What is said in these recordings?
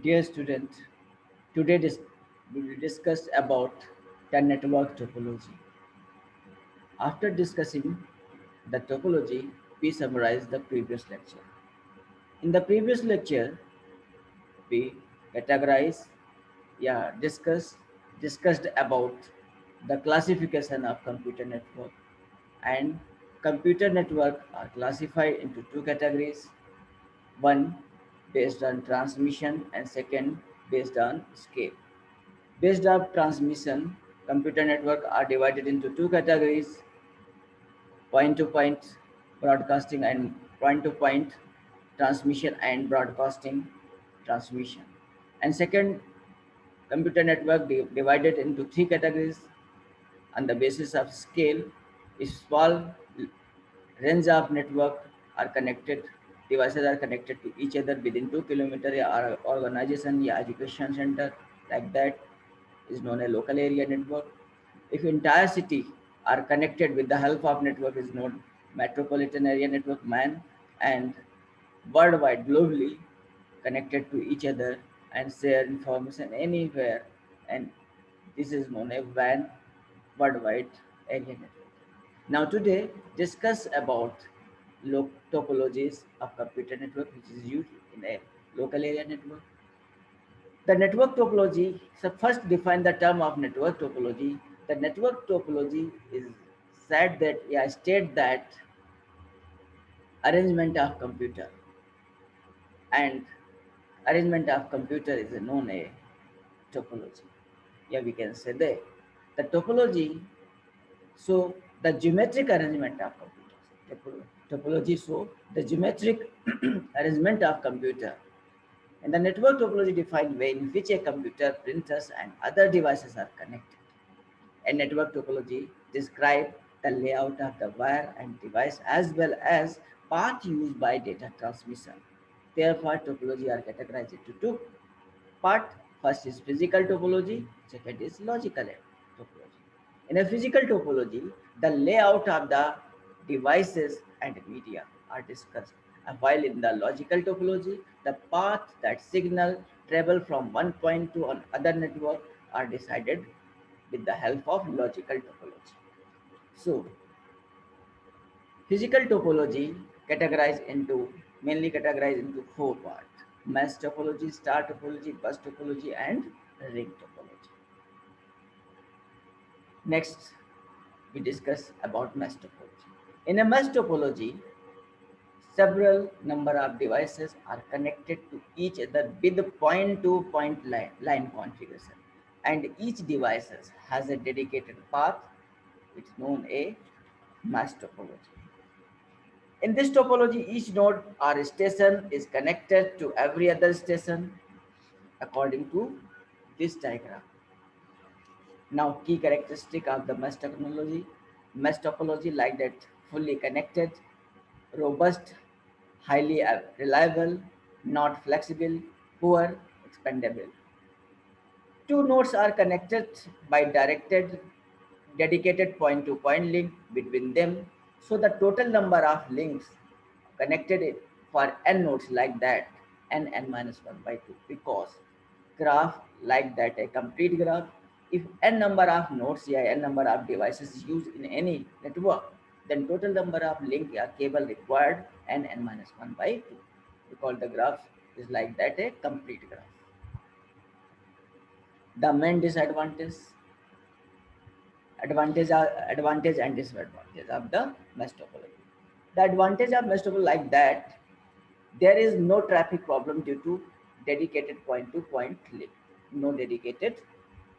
Dear student, today we will discuss about the network topology. After discussing the topology, we summarize the previous lecture. In the previous lecture, we categorize, discussed about the classification of computer network, and computer network are classified into two categories: one based on transmission and second based on scale. Based on transmission, computer network are divided into two categories: point to point broadcasting and point to point transmission and broadcasting transmission. And second, computer network divided into three categories on the basis of scale. A small range of network are connected, devices are connected to each other within 2 kilometers. Or organization, education center, like that is known as local area network. If entire city are connected with the help of network is known metropolitan area network man, and worldwide globally connected to each other and share information anywhere, and this is known as WAN, worldwide area network. Now today discuss about topologies of computer network which is used in a local area network. The network topology, so first define the term of network topology. The network topology is said that, state that arrangement of computer, and arrangement of computer is known a topology. Yeah, we can say that the topology, so the geometric arrangement of computers. Topology, so the geometric arrangement of computer. And the network topology defines way in which a computer, printers, and other devices are connected. A network topology describes the layout of the wire and device as well as path used by data transmission. Therefore, topology are categorized into two part. First is physical topology, second is logical topology. In a physical topology, the layout of the devices and media are discussed, while in the logical topology, the path that signal travel from one point to another network are decided with the help of logical topology. So, physical topology mainly categorized into four parts: mesh topology, star topology, bus topology, and ring topology. Next, we discuss about mesh topology. In a mesh topology, several number of devices are connected to each other with point-to-point line configuration, and each device has a dedicated path. It's known a mesh topology. In this topology, each node or station is connected to every other station according to this diagram. Now, key characteristic of the mesh topology like that: fully connected, robust, highly reliable, not flexible, poor, expandable. Two nodes are connected by dedicated point-to-point link between them. So the total number of links connected for n nodes like that, n minus 1 by 2, because graph like that a complete graph. If n number of nodes, n number of devices is used in any network, then total number of link cable required n minus 1 by 2, because the graph is like that a complete graph. The main advantage and disadvantage of the mesh topology. The advantage of mesh topology like that, there is no traffic problem due to dedicated point-to-point link.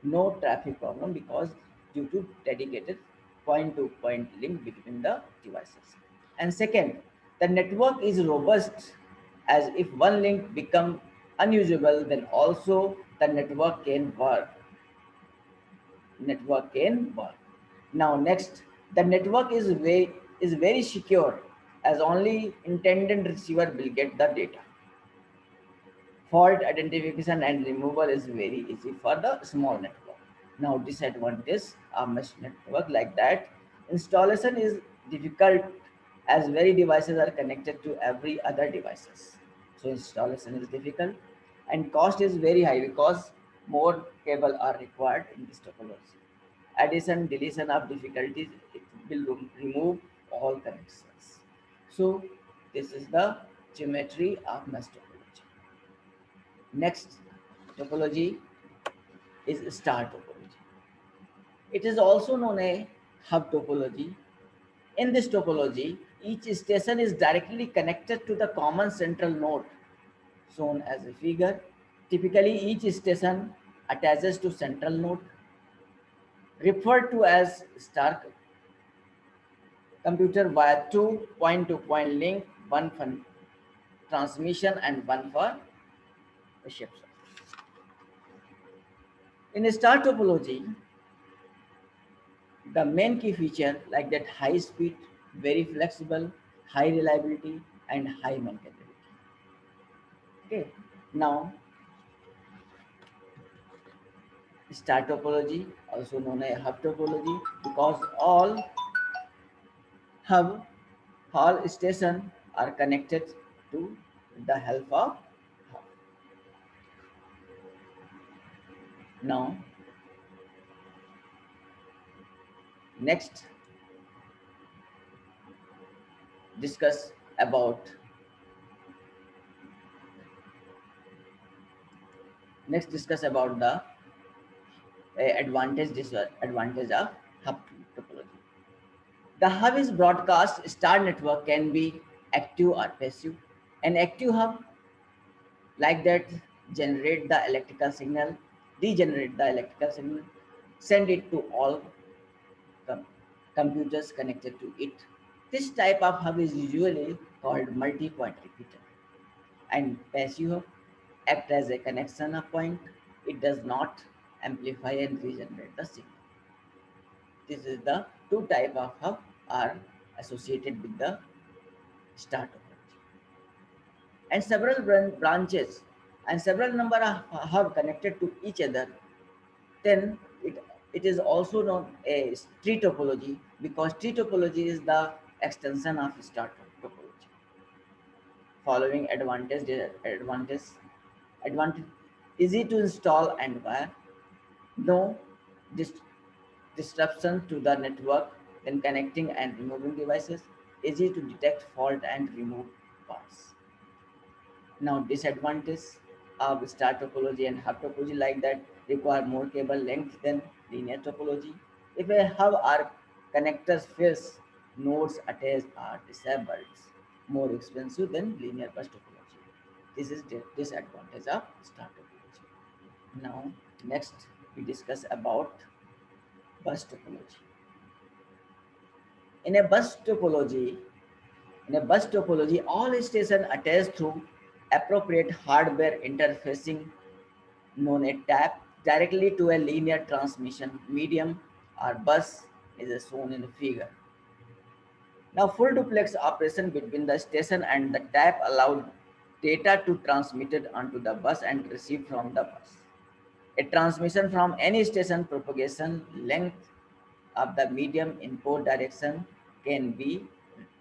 No traffic problem because due to dedicated point-to-point link between the devices. And second, the network is robust, as if one link become unusable, then also the network can work. Now next, the network is very secure, as only intended receiver will get the data. Fault identification and removal is very easy for the small network. Now disadvantage of mesh network like that, installation is difficult, as very devices are connected to every other devices. So installation is difficult. and cost is very high because more cable are required in this topology. Addition, deletion of difficulties, it will remove all connections. So this is the geometry of mesh topology. Next topology is star topology. It is also known as hub topology. In this topology, each station is directly connected to the common central node shown as a figure. Typically, each station attaches to central node referred to as star computer via two point-to-point link, one for transmission and one for reception. In a star topology, the main key feature like that high speed, very flexible, high reliability, and high maintainability. Okay, now star topology, also known as hub topology, because hub all stations are connected to the help of hub. Now, next discuss about the advantage disadvantage of hub topology. The hub is broadcast star network can be active or passive. An active hub like that generate the electrical signal, degenerate the electrical signal, send it to all com- computers connected to it. This type of hub is usually called multi-point repeater. And passive hub act as a connection of point. It does not amplify and regenerate the signal. This is the two type of hub are associated with the star topology. And several branches and several number of hub connected to each other, then it is also known as tree topology because tree topology is the extension of star topology. Following advantage easy to install and wire, no dis- disruption to the network when connecting and removing devices, easy to detect fault and remove parts. Now, disadvantage of star topology and hub topology like that require more cable length than linear topology. If a hub or connectors fails, nodes attached are disabled, more expensive than linear bus topology. This is the disadvantage of star topology. Now, next we discuss about bus topology. In a bus topology, all stations attached through appropriate hardware interfacing known as tap directly to a linear transmission medium or bus is shown in the figure. Now full duplex operation between the station and the tap allowed data to transmitted onto the bus and received from the bus. A transmission from any station propagation length of the medium in both direction can be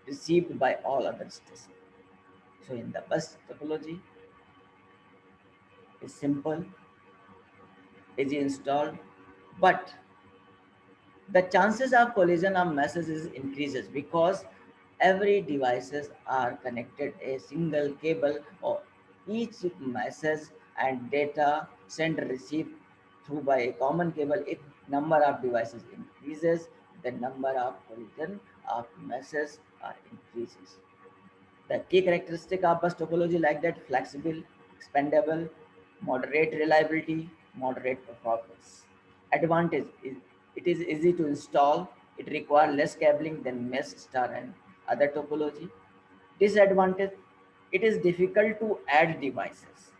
received by all other stations. So in the bus topology, it's simple, easy installed, but the chances of collision of messages increases because every devices are connected a single cable or each message and data sent received through by a common cable. If number of devices increases, the number of collision of messages are increases. The key characteristic of bus topology like that flexible, expandable, moderate reliability, moderate performance. Advantage is it is easy to install. It requires less cabling than mesh star and other topology. Disadvantage it is difficult to add devices.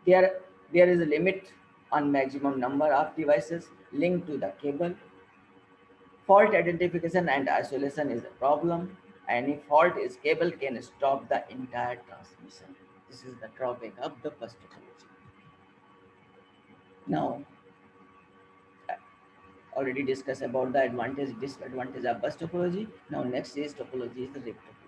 There is a limit on maximum number of devices linked to the cable. Fault identification and isolation is a problem. Any fault is cable can stop the entire transmission. This is the drawback of the bus topology. Now, already discussed about the advantage, disadvantage of bus topology. Now, next is topology is the rig topology.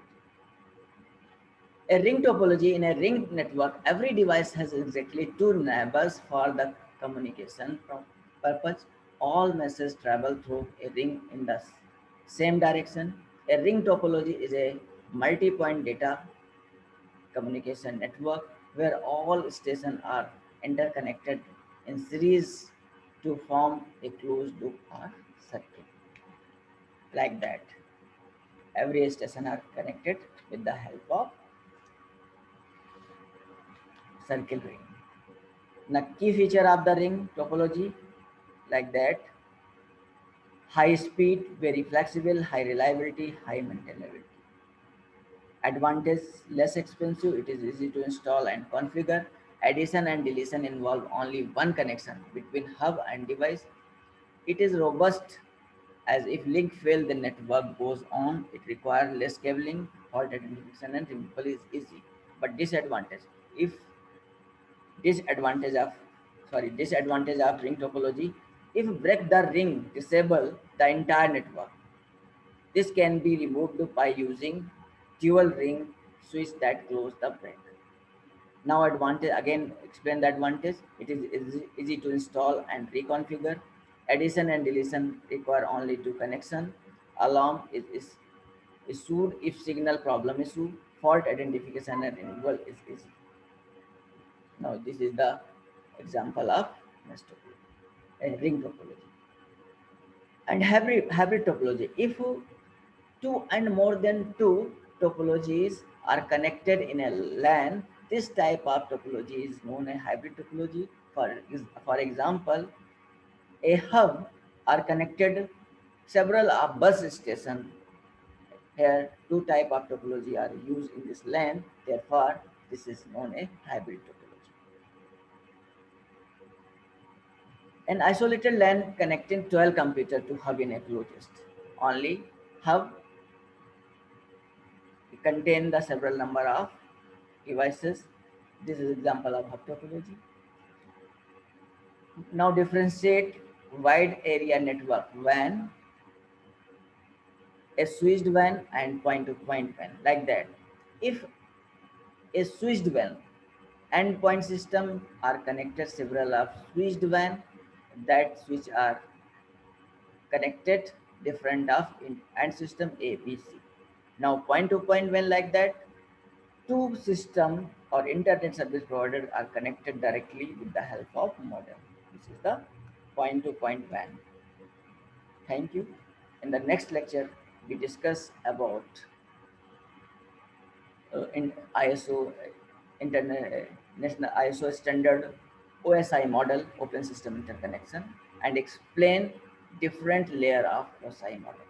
A ring topology in a ring network, every device has exactly two neighbors for the communication purpose. All messages travel through a ring in the same direction. A ring topology is a multi-point data communication network where all stations are interconnected in series to form a closed loop or circuit. Like that, every station are connected with the help of circle ring. Now, key feature of the ring topology, like that: high speed, very flexible, high reliability, high maintainability. Advantage: less expensive, it is easy to install and configure. Addition and deletion involve only one connection between hub and device. It is robust, as if link fail the network goes on. It requires less cabling, fault identification and removal is easy. But disadvantage: if disadvantage of disadvantage of ring topology, if break the ring, disable the entire network. This can be removed by using dual ring switch that close the break. Now advantage, again explain the advantage: it is easy to install and reconfigure. Addition and deletion require only two connection. Alarm is issued if signal problem issue. Fault identification and removal is easy. Now this is the example of mesh topology, a ring topology. And hybrid topology: if two and more than two topologies are connected in a LAN, this type of topology is known as hybrid topology. For example, a hub are connected several of bus stations. Here, two type of topology are used in this LAN. Therefore, this is known as hybrid topology. An isolated LAN connecting 12 computers to hub in a flow test. Only hub contain the several number of devices. This is example of hub topology. Now differentiate wide area network WAN, a switched WAN and point-to-point WAN, like that. If a switched WAN endpoint system are connected several of switched WAN, that switch are connected different of end system A, B, C. Now point-to-point WAN, like that, two system or internet service providers are connected directly with the help of modem. This is the point-to-point WAN. Thank you. In the next lecture, we discuss about in ISO National ISO standard OSI model, Open System Interconnection, and explain different layer of OSI model.